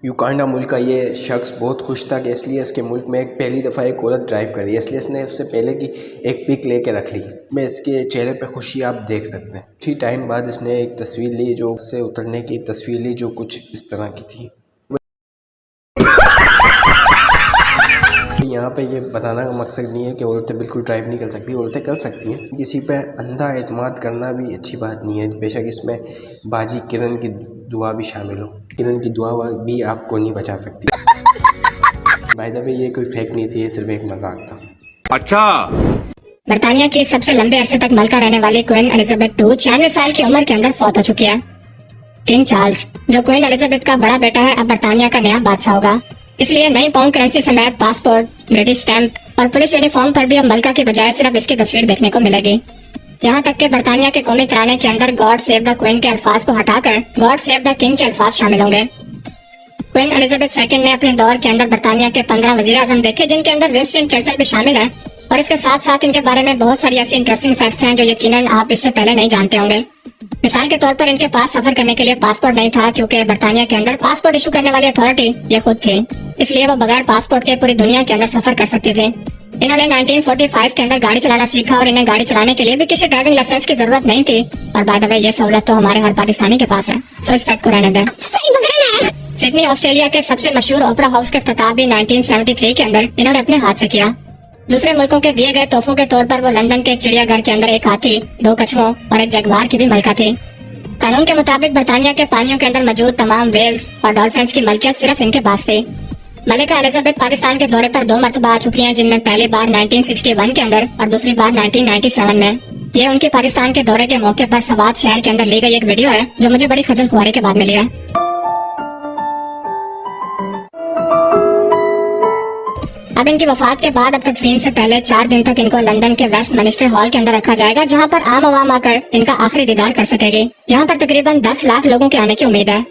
Uganda मुल्क का ये शख्स बहुत खुश था कि इसलिए उसके मुल्क में पहली दफ़ा एक औरत ड्राइव करी, इसलिए इसने उससे पहले की एक पिक लेके रख ली। मैं इसके चेहरे पे खुशी आप देख सकते हैं। कुछ टाइम बाद इसने एक तस्वीर ली, जो उससे उतरने की तस्वीर ली, जो कुछ इस तरह की थी। यहाँ पे ये बताना का मकसद नहीं है कि औरतें बिल्कुल ड्राइव नहीं कर सकती, औरतें कर सकती हैं। किसी पे अंधा एतमाद करना भी अच्छी बात नहीं है, बेशक इसमें बाजी किरण की दुआ भी शामिल हो। किरण की दुआ भी आपको नहीं बचा सकती। बाय द वे ये कोई फेक नहीं थी, ये सिर्फ एक मजाक था। अच्छा। बर्तानिया की सबसे लंबे अरसे तक मलका रहने वाली क्वीन एलिजाबेथ II 96 साल की उम्र के अंदर फौत हो चुकी है। किंग चार्ल्स, जो क्वीन एलिजाबेथ का बड़ा बेटा है, अब बर्तानिया का नया बादशाह होगा। इसलिए नई पाउंड करेंसी समेत पासपोर्ट, ब्रिटिश स्टैंप और पुलिस यूनिफॉर्म पर भी अब मलका की बजाय सिर्फ इसकी तस्वीर देखने को मिलेगी। यहाँ तक कि बर्तानिया के कौमी तराने के अंदर गॉड सेव द क्वीन के अल्फाज को हटाकर गॉड सेव द किंग के अल्फाज शामिल होंगे। क्वीन एलिजाबेथ II ने अपने दौर के अंदर बर्तानिया के 15 वजीर आजम देखे, जिनके अंदर विंस्टन चर्चिल भी शामिल है। और इसके साथ साथ इनके बारे में बहुत सारी ऐसी इंटरेस्टिंग फैक्ट्स हैं जो यकीनन आप इससे पहले नहीं जानते होंगे। मिसाल के तौर पर इनके पास सफर करने के लिए पासपोर्ट नहीं था, क्योंकि बर्तानिया के अंदर पासपोर्ट इशू करने वाली अथॉरिटी ये खुद थी। इसलिए वो बगैर पासपोर्ट के पूरी दुनिया के अंदर सफर कर सकते थे। इन्होंने 1945 के अंदर गाड़ी चलाना सीखा और इन्हें गाड़ी चलाने के लिए भी किसी ड्राइविंग लाइसेंस की जरूरत नहीं थी। और बाय द वे ये सहूलत तो हमारे हर पाकिस्तानी के पास है, सो इस फैक्ट को रहने दें। सिडनी ऑस्ट्रेलिया के सबसे मशहूर ओपरा हाउस का इफ्तिताह भी 1973 के अंदर इन्होंने अपने हाथ से किया। दूसरे मुल्कों के दिए गए तोहफों के तौर पर वो लंदन के एक चिड़ियाघर के अंदर एक हाथी, 2 कछुओं और एक जगुआर की भी मलका थी। कानून के मुताबिक बर्तानिया के पानियों के अंदर मौजूद तमाम वेल्स और डॉल्फिन्स की मलकियत सिर्फ इनके पास थी। मलिका एलिजाबेथ पाकिस्तान के दौरे पर 2 मरतबा आ चुकी हैं, जिनमें पहली बार 1961 के अंदर और दूसरी बार 1997 में। ये उनके पाकिस्तान के दौरे के मौके पर सवात शहर के अंदर ली गई एक वीडियो है, जो मुझे बड़ी खजल खुआरी के बाद मिली है। अब इनकी वफात के बाद अब तदफीन से पहले 4 दिन तक इनको लंदन के वेस्ट मिनिस्टर हॉल के अंदर रखा जाएगा, जहां पर आम आवाम आकर इनका आखिरी दीदार कर सकेगी। यहाँ पर तकरीबन 10 लाख लोगों के आने की उम्मीद है।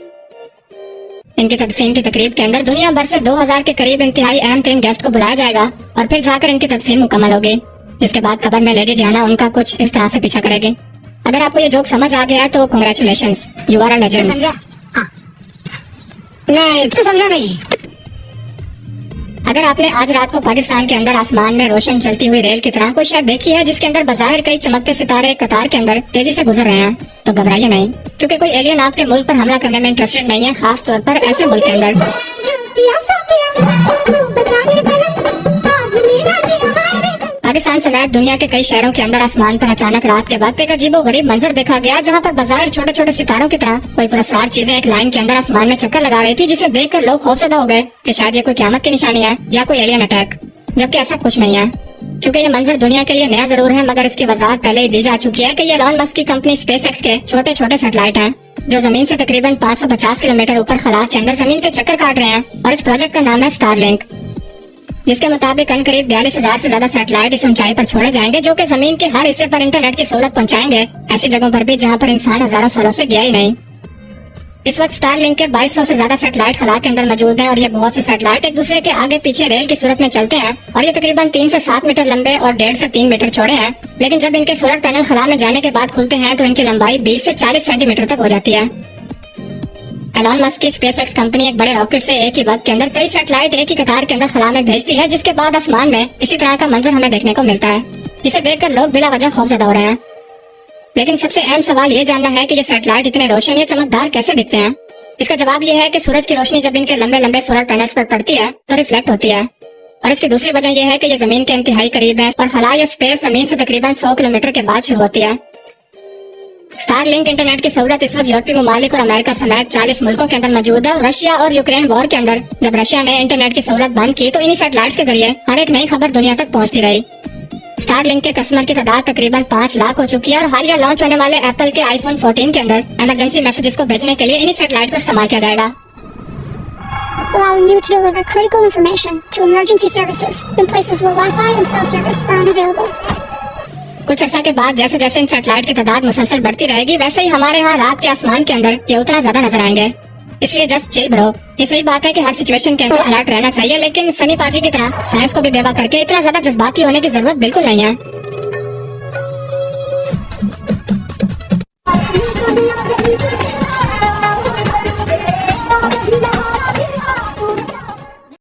इनकी तदफीन की तकरीब के अंदर दुनिया भर से 2000 के करीब इंतहाई अहम तरीन गेस्ट को बुलाया जाएगा और फिर जाकर इनकी तदफीन मुकम्मल होगी, जिसके बाद कब्र में लेडी डियाना उनका कुछ इस तरह से पीछा करेगी। अगर आपको ये जोक समझ आ गया है तो congratulations, you are a legend. समझा? नहीं तो समझा नहीं। अगर आपने आज रात को पाकिस्तान के अंदर आसमान में रोशन चलती हुई रेल की तरह कोई शय देखी है, जिसके अंदर बज़ाहिर कई चमकते सितारे कतार के अंदर तेजी से गुजर रहे हैं, तो घबराइए नहीं, क्योंकि कोई एलियन आपके मुल्क पर हमला करने में इंटरेस्टेड नहीं है, खास तौर पर ऐसे मुल्क के अंदर। पाकिस्तान समेत दुनिया के कई शहरों के अंदर आसमान पर अचानक रात के वक्त एक अजीबोगरीब मंजर देखा गया, जहाँ पर बज़ाहिर छोटे छोटे सितारों की तरह कोई पुरस्कार चीजें एक लाइन के अंदर आसमान में चक्कर लगा रही थी, जिसे देखकर लोग खौफजदा हो गए कि शायद ये कोई क़यामत की निशानी है या कोई एलियन अटैक, जबकि ऐसा कुछ नहीं है। क्योंकि ये मंजर दुनिया के लिए नया जरूर है, मगर इसकी वजाहत पहले ही दी जा चुकी है कि ये एलन मस्क की कंपनी स्पेसएक्स के छोटे छोटे सैटेलाइट हैं, जो जमीन से तकरीबन 550 किलोमीटर ऊपर खला के अंदर जमीन के चक्कर काट रहे हैं। और इस प्रोजेक्ट का नाम है स्टारलिंक, जिसके मुताबिक करीब 42,000 से ज्यादा सैटेलाइट इस ऊंचाई पर छोड़े जाएंगे, जो कि जमीन के हर हिस्से पर इंटरनेट की सहूलत पहुंचाएंगे, ऐसी जगहों पर भी जहां पर इंसान हजारों सालों से गया ही नहीं। इस वक्त स्टारलिंक के 2200 से ज्यादा सैटेलाइट खला के अंदर मौजूद हैं, और ये बहुत से सैटेलाइट एक दूसरे के आगे पीछे रेल की सूरत में चलते हैं, और ये तकरीबन 3 से 7 मीटर लंबे और 1.5 से 3 मीटर चौड़े हैं। लेकिन जब इनके सोलर पैनल खला में जाने के बाद खुलते हैं तो इनकी लंबाई 20 से 40 सेंटीमीटर तक हो जाती है। एलन मस्क की स्पेसएक्स कंपनी एक बड़े रॉकेट से एक ही वक्त के अंदर कई सैटेलाइट एक ही कतार के अंदर खला में भेजती है, जिसके बाद आसमान में इसी तरह का मंजर हमें देखने को मिलता है, जिसे देखकर लोग बिला वजह खौफजदा हो रहे हैं। लेकिन सबसे अहम सवाल ये जानना है कि ये सैटेलाइट इतने रोशन या चमकदार कैसे दिखते हैं। इसका जवाब ये है कि सूरज की रोशनी जब इनके लंबे लंबे सोलर पैनल्स पर पड़ती है तो रिफ्लेक्ट होती है, और इसकी दूसरी वजह यह है कि ये जमीन के इंतहाई करीब है और खला या स्पेस जमीन से तकरीबन 100 किलोमीटर के बाद शुरू होती है। स्टारलिंक इंटरनेट की सहूलत इस वक्त यूरोपीय ममालिक और अमेरिका समेत 40 मुल्कों के अंदर मौजूद है। रशिया और यूक्रेन वॉर के अंदर जब रशिया ने इंटरनेट की सहूलत बंद की तो इन्हीं सैटेलाइट्स के जरिए हर एक नई खबर दुनिया तक पहुंचती रही। स्टारलिंक के कस्टमर की तादाद तकरीबन 5 लाख हो चुकी है, और हालिया लॉन्च होने वाले एप्पल के आईफोन 14 के अंदर इमरजेंसी मैसेजेस को भेजने के लिए इन्हीं सैटेलाइट को इस्तेमाल किया जाएगा। Allowing you to deliver critical information to emergency services in places where Wi-Fi and cell service are unavailable. कुछ अर्सा के बाद जैसे जैसे इन सैटेलाइट की तादाद मुसलसल बढ़ती रहेगी, वैसे ही हमारे यहाँ रात के आसमान के अंदर ये उतना ज्यादा नजर आएंगे। इसलिए जस्ट चिल ब्रो। ये सही बात है कि हर सिचुएशन के अंदर अलर्ट रहना चाहिए, लेकिन सनी पाजी की तरह साइंस को भी बेवा करके इतना ज्यादा जज्बाती होने की जरूरत बिल्कुल नहीं है।